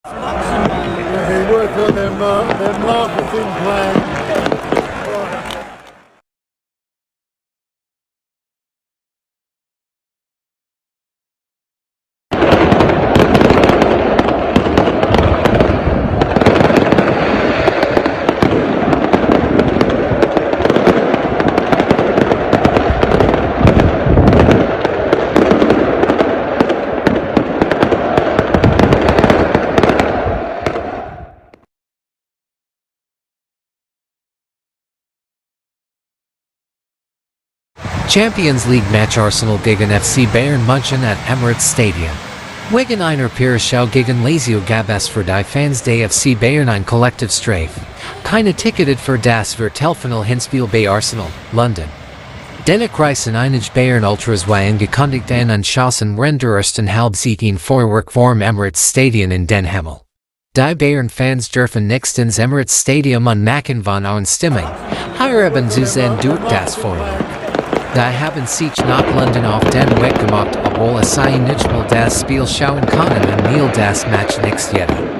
They work on their marketing plan. Champions League match Arsenal gegen FC Bayern München at Emirates Stadion. Wegen einer Pirschau gegen Lazio gab es für die Fans der FC Bayern ein Kollektivstrafe. Keine ticketed für das Viertelfinal Hinspiel bei Arsenal, London. Dennoch reisen einige Bayern Ultras wie angekündigt an Anschassen der ersten Halbzeit in Feuerwerk vorm Emirates Stadion in Den Himmel. Die Bayern-Fans dürfen nicht ins Emirates Stadium anmachen von ihren Stimmung, hier haben sie sehen durch das Feuerwerk. Die haben sich nach London auf den Weg gemacht, obwohl es nicht mal das Spiel schauen können und Neil das Match nicht jeder.